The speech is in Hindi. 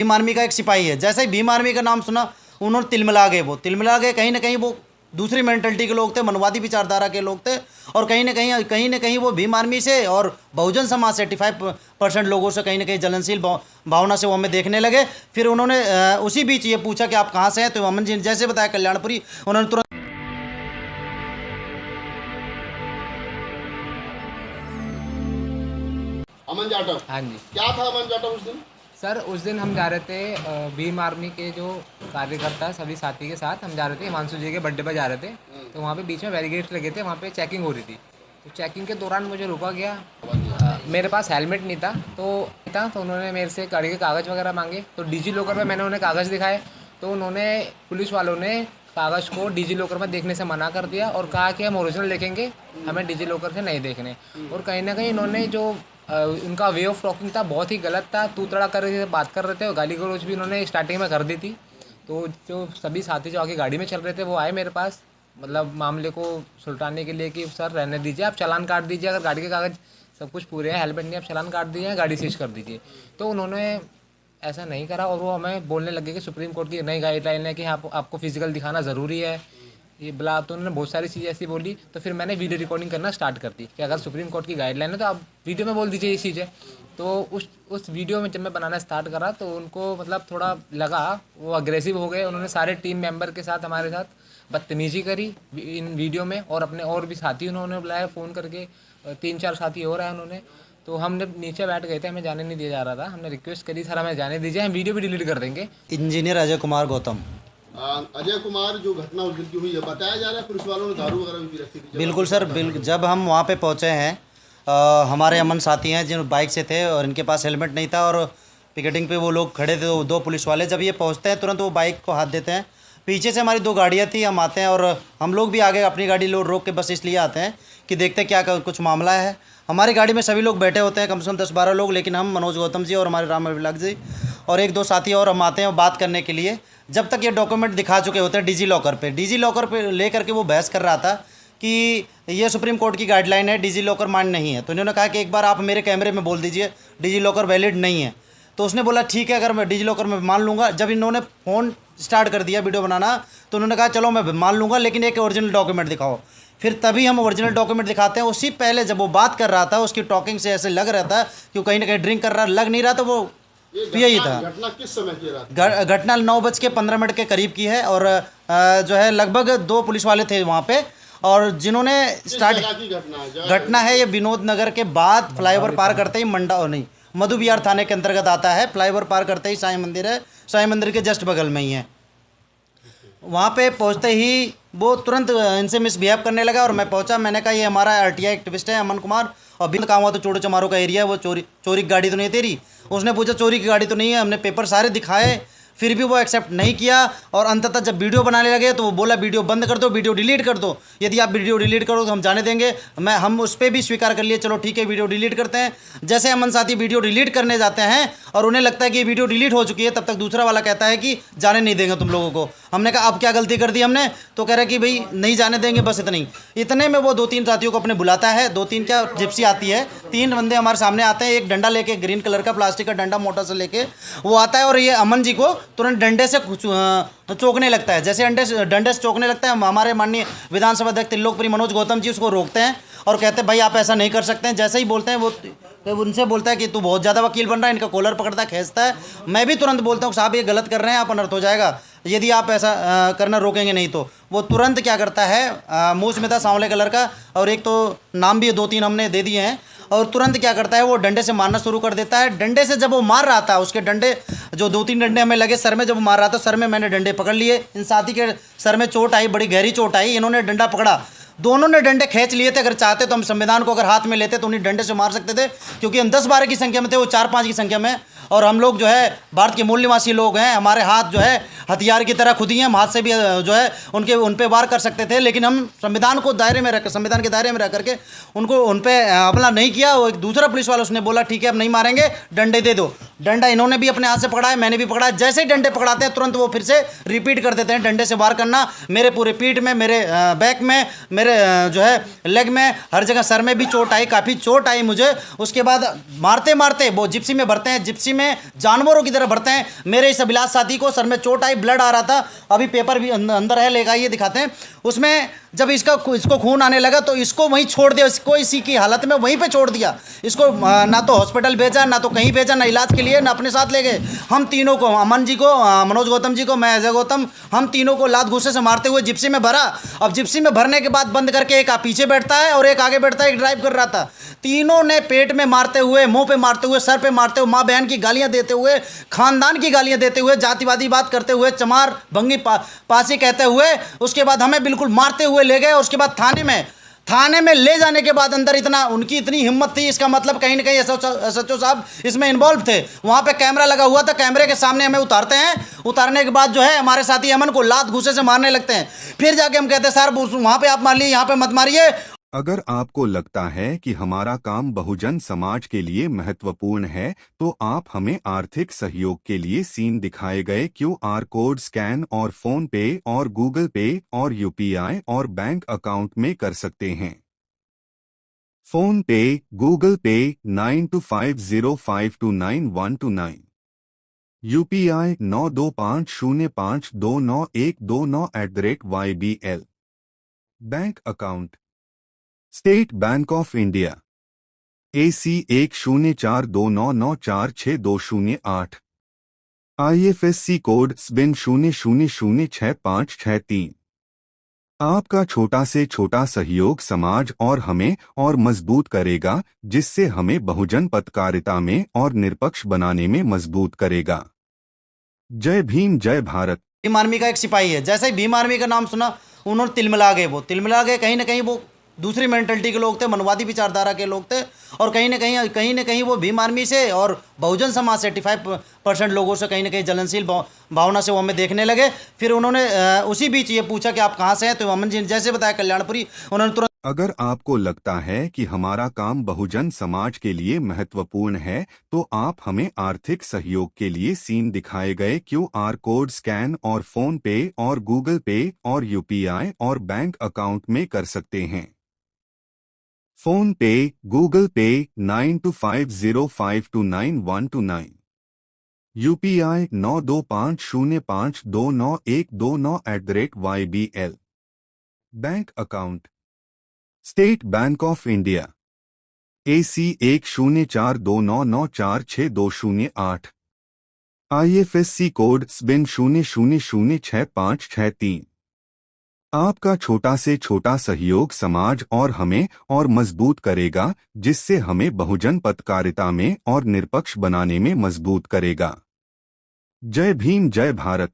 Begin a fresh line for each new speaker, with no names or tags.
भीम आर्मी का एक सिपाही है। जैसे ही भीम आर्मी का नाम सुना उन्होंने तिलमिला गए, वो तिलमिला गए। कहीं ना कहीं वो दूसरी मेंटलिटी के लोग थे, मनवादी विचारधारा के लोग थे, और कहीं ना कहीं वो भीम आर्मी से और बहुजन समाज से 85% लोगों से कहीं ना कहीं जलनशील भावना से वो हमें देखने लगे। फिर उन्होंने उसी बीच ये पूछा कि आप कहाँ से हैं, तो अमन जी ने जैसे बताया कल्याणपुरी, उन्होंने तुरंत
अमन जाटव।
हाँ जी
क्या था अमन जाटव उस दिन?
सर, उस दिन हम जा रहे थे भीम आर्मी के जो कार्यकर्ता सभी साथी के साथ हम जा रहे थे, हिमांशु जी के बर्थडे पर जा रहे थे। तो वहाँ पे बीच में बैरिकेड्स लगे थे, वहाँ पे चेकिंग हो रही थी। तो चेकिंग के दौरान मुझे रोका गया। मेरे पास हेलमेट नहीं था, तो उन्होंने मेरे से गाड़ी के कागज़ वगैरह मांगे। तो डिजी लॉकर में मैंने उन्हें कागज़ दिखाए, तो उन्होंने, पुलिस वालों ने कागज़ को डिजी लॉकर में देखने से मना कर दिया और कहा कि हम ओरिजिनल देखेंगे, हमें डिजी लॉकर से नहीं देखने। और कहीं ना कहीं इन्होंने जो उनका वे ऑफ टॉकिंग था बहुत ही गलत था, तू तड़ा कर बात कर रहे थे, और गाली गलौज भी उन्होंने स्टार्टिंग में कर दी थी। तो जो सभी साथी जो आगे गाड़ी में चल रहे थे वो आए मेरे पास, मतलब मामले को सुलटाने के लिए कि सर रहने दीजिए, आप चालान काट दीजिए, अगर गाड़ी के कागज़ सब कुछ पूरे हैं, हेलमेट नहीं, आप चालान काट दीजिए, गाड़ी सीज कर दीजिए। तो उन्होंने ऐसा नहीं करा और वो हमें बोलने लगे कि सुप्रीम कोर्ट की नई गाइडलाइन है कि आपको फिजिकल दिखाना ज़रूरी है, ये बुला। तो उन्होंने बहुत सारी चीज़ें ऐसी बोली। तो फिर मैंने वीडियो रिकॉर्डिंग करना स्टार्ट कर दी कि अगर सुप्रीम कोर्ट की गाइडलाइन है तो आप वीडियो में बोल दीजिए ये चीज़ें। तो उस वीडियो में जब मैं बनाना स्टार्ट करा तो उनको मतलब थोड़ा लगा, वो अग्रेसिव हो गए। उन्होंने सारे टीम मेंबर के साथ हमारे साथ बदतमीज़ी करी इन वीडियो में, और अपने और भी साथी उन्होंने बुलाया फ़ोन करके, 3-4 साथी और आए उन्होंने। तो हम जब नीचे बैठ गए थे, हमें जाने नहीं दिया जा रहा था, हमने रिक्वेस्ट करी सर हमें जाने दीजिए, हम वीडियो भी डिलीट कर देंगे।
इंजीनियर अजय कुमार गौतम।
अजय कुमार, जो घटना उस दिन की हुई है, बताया जा रहा है पुलिस वालों ने दारू वगैरह भी पी रखी थी।
बिल्कुल सर, बिल्कुल। जब हम वहाँ पे पहुँचे हैं, हमारे अमन साथी हैं जिन बाइक से थे और इनके पास हेलमेट नहीं था, और पिकेटिंग पे वो लोग खड़े थे, दो पुलिस वाले। जब ये पहुँचते हैं तुरंत वो बाइक को हाथ देते हैं। पीछे से हमारी 2 गाड़ियाँ थी, हम आते हैं और हम लोग भी आगे अपनी गाड़ी रोक के बस इसलिए आते हैं कि देखते हैं क्या कुछ मामला है। हमारी गाड़ी में सभी लोग बैठे होते हैं, कम से कम 10-12 लोग, लेकिन हम मनोज गौतम जी और हमारे राम अभिलाष जी और 1-2 साथी और हम आते हैं बात करने के लिए। जब तक ये डॉक्यूमेंट दिखा चुके होते हैं डिजी लॉकर पे ले करके वो बहस कर रहा था कि ये सुप्रीम कोर्ट की गाइडलाइन है, डिजी लॉकर मान्य नहीं है। तो इन्होंने कहा कि एक बार आप मेरे कैमरे में बोल दीजिए डिजी लॉकर वैलिड नहीं है। तो उसने बोला ठीक है, अगर मैं डिजी लॉकर में मान लूँगा। जब इन्होंने फ़ोन स्टार्ट कर दिया वीडियो बनाना, तो उन्होंने कहा चलो मैं मान लूँगा, लेकिन एक ओरिजिनल डॉक्यूमेंट दिखाओ। फिर तभी हम ओरिजिनल डॉक्यूमेंट दिखाते हैं। उससे पहले जब वो बात कर रहा था, उसकी टॉकिंग से ऐसे लग रहा था कि वो कहीं ना कहीं ड्रिंक कर रहा, लग नहीं रहा, तो वो यही था।
घटना किस समय की रात?
घटना 9:15 के करीब की है, और जो है लगभग 2 पुलिस वाले थे वहाँ पे, और जिन्होंने घटना है ये विनोद नगर के बाद फ्लाईओवर पार करते ही मधु विहार थाने के अंतर्गत आता है। फ्लाईओवर पार करते ही साईं मंदिर है, साईं मंदिर के जस्ट बगल में ही है। वहाँ पे पहुँचते ही वो तुरंत इनसे मिसबिहेव करने लगा, और मैं पहुँचा। मैंने कहा ये हमारा आरटीआई एक्टिविस्ट है अमन कुमार, और भी काम हुआ तो चोरी चमारों का एरिया है, वो चोरी की गाड़ी तो नहीं तेरी? उसने पूछा चोरी की गाड़ी तो नहीं है। हमने पेपर सारे दिखाए, फिर भी वो एक्सेप्ट नहीं किया। और अंततः जब वीडियो बनाने लगे तो वो बोला वीडियो बंद कर दो, वीडियो डिलीट कर दो। यदि आप वीडियो डिलीट करो तो हम जाने देंगे। हम उस पर भी स्वीकार कर लिए, चलो ठीक है वीडियो डिलीट करते हैं। जैसे अमन साथी वीडियो डिलीट करने जाते हैं और उन्हें लगता है कि ये वीडियो डिलीट हो चुकी है, तब तक दूसरा वाला कहता है कि जाने नहीं देंगे तुम लोगों को। हमने कहा अब क्या गलती कर दी हमने? तो कह रहा कि भाई नहीं जाने देंगे, बस इतने में वो 2-3 साथियों को अपने बुलाता है। 2-3 क्या जिप्सी आती है, 3 बंदे हमारे सामने आते हैं, एक डंडा लेके, ग्रीन कलर का प्लास्टिक का डंडा मोटा से लेके वो आता है, और ये अमन जी को तुरंत डंडे से चौंकने लगता है। जैसे डंडे से चौंकने लगता है, हमारे माननीय विधानसभा अध्यक्ष त्रिलोकप्रिय मनोज गौतम जी उसको रोकते हैं और कहते हैं भाई आप ऐसा नहीं कर सकते हैं। जैसे ही बोलते हैं वो उनसे बोलता है कि तू बहुत ज़्यादा वकील बन रहा है, इनका कॉलर पकड़ता है, खींचता है। मैं भी तुरंत बोलता हूँ साहब ये गलत कर रहे हैं, आप अनर्थ हो जाएगा यदि आप ऐसा करना रोकेंगे नहीं तो। वो तुरंत क्या करता है, मूछ में था सांवले कलर का, और एक तो नाम भी 2-3 हमने दे दिए हैं, और तुरंत क्या करता है वो डंडे से मारना शुरू कर देता है। डंडे से जब वो मार रहा था, उसके डंडे जो 2-3 डंडे हमें लगे सर में, जब वो मार रहा था सर में मैंने डंडे पकड़ लिए। इन साथी के सर में चोट आई, बड़ी गहरी चोट आई। इन्होंने डंडा पकड़ा, दोनों ने डंडे खींच लिए थे। अगर चाहते तो हम संविधान को अगर हाथ में लेते तो उन्हें डंडे से मार सकते थे, क्योंकि हम 10-12 की संख्या में थे, वो 4-5 की संख्या में। और हम लोग जो है भारत के मूल निवासी लोग हैं, हमारे हाथ जो है हथियार की तरह खुद ही हैं, हम हाथ से भी जो है उन पे वार कर सकते थे, लेकिन हम संविधान के दायरे में रह करके उन पे हमला नहीं किया। वो एक दूसरा पुलिस वाला उसने बोला ठीक है अब नहीं मारेंगे, डंडे दे दो। डंडा इन्होंने भी अपने हाथ से पकड़ा है, मैंने भी पकड़ा है। जैसे ही डंडे पकड़ाते हैं तुरंत वो फिर से रिपीट कर देते हैं डंडे से वार करना। मेरे पूरे पीठ में, मेरे बैक में, मेरे जो है लेग में, हर जगह सर में भी चोट आई, काफ़ी चोट आई मुझे। उसके बाद मारते मारते वो जिप्सी में भरते हैं, जिप्सी में जानवरों की तरह भरते हैं। मेरे इस अभिलाष साथी को सर में चोट आई, ब्लड आ रहा था, अभी पेपर भी अंदर है, लेकर आइए दिखाते हैं। उसमें जब इसको खून आने लगा तो इसको वहीं छोड़ दिया, इसको इसी की हालत में वहीं पे छोड़ दिया। इसको ना तो हॉस्पिटल भेजा, ना तो कहीं भेजा, ना इलाज के लिए, ना अपने साथ ले गए। हम तीनों को, अमन जी को, मनोज गौतम जी को, मैं अजय गौतम, हम तीनों को लात घुस्से से मारते हुए जिप्सी में भरा। अब जिप्सी में भरने के बाद बंद करके एक पीछे बैठता है और एक आगे बैठता है, एक ड्राइव कर रहा था। तीनों ने पेट में मारते हुए, मुंह पे मारते हुए, सर पे मारते हुए, माँ बहन की गालियां देते हुए, खानदान की गालियां देते हुए, जातिवादी बात करते हुए, चमार भंगी पासी कहते हुए, उसके बाद हमें बिल्कुल मारते हुए ले गए। उसके बाद थाने में ले जाने के बाद अंदर उनकी इतनी हिम्मत थी, इसका मतलब कहीं ना कहीं एसएचओ साहब इसमें इन्वॉल्व थे। वहां पे कैमरा लगा हुआ था, कैमरे के सामने हमें उतारते हैं। उतारने के बाद जो है हमारे साथी अमन को लात घूसे से मारने लगते हैं। फिर जाके हम कहते हैं सर वहां पे आप मार लिए, यहाँ पे मत मारिए।
अगर आपको लगता है कि हमारा काम बहुजन समाज के लिए महत्वपूर्ण है तो आप हमें आर्थिक सहयोग के लिए सीन दिखाए गए QR कोड स्कैन और फोन पे और गूगल पे और UPI और बैंक अकाउंट में कर सकते हैं। फोन पे, गूगल पे 9250529129, UPI 9250529129@YBL। Bank account state bank of India AC 104299462008, IFSC code SBIN 00066563। आपका छोटा से छोटा सहयोग समाज और हमें और मजबूत करेगा, जिससे हमें बहुजन पत्रकारिता में और निष्पक्ष बनाने में मजबूत करेगा। जय भीम, जय भारत।
भीम आर्मी का एक सिपाही है, जैसे ही भीम आर्मी का नाम सुना उन्होंने तिलमिला गए। वो तिलमिला गए, कहीं ना कहीं वो दूसरी मेंटलिटी के लोग थे, मनवादी विचारधारा के लोग थे। और कहीं ना कहीं वो भीम आर्मी से और बहुजन समाज से 85% लोगों से कहीं ना कहीं जलनशील भावना से वो हमें देखने लगे। फिर उन्होंने उसी बीच ये पूछा कि आप कहाँ से हैं, तो अमन जी जैसे बताया कल्याणपुरी, उन्होंने तुरंत।
अगर आपको लगता है कि हमारा काम बहुजन समाज के लिए महत्वपूर्ण है तो आप हमें आर्थिक सहयोग के लिए सीन दिखाए गए QR कोड स्कैन और फोन पे और गूगल पे और UPI और बैंक अकाउंट में कर सकते हैं। फोन पे, गूगल पे 9250529129, UPI 9250529129@YBL। Bank account state bank of India AC 104299462008, IFSC code SBIN 00066563। आपका छोटा से छोटा सहयोग समाज और हमें और मजबूत करेगा, जिससे हमें बहुजन पत्रकारिता में और निष्पक्ष बनाने में मजबूत करेगा। जय भीम, जय भारत।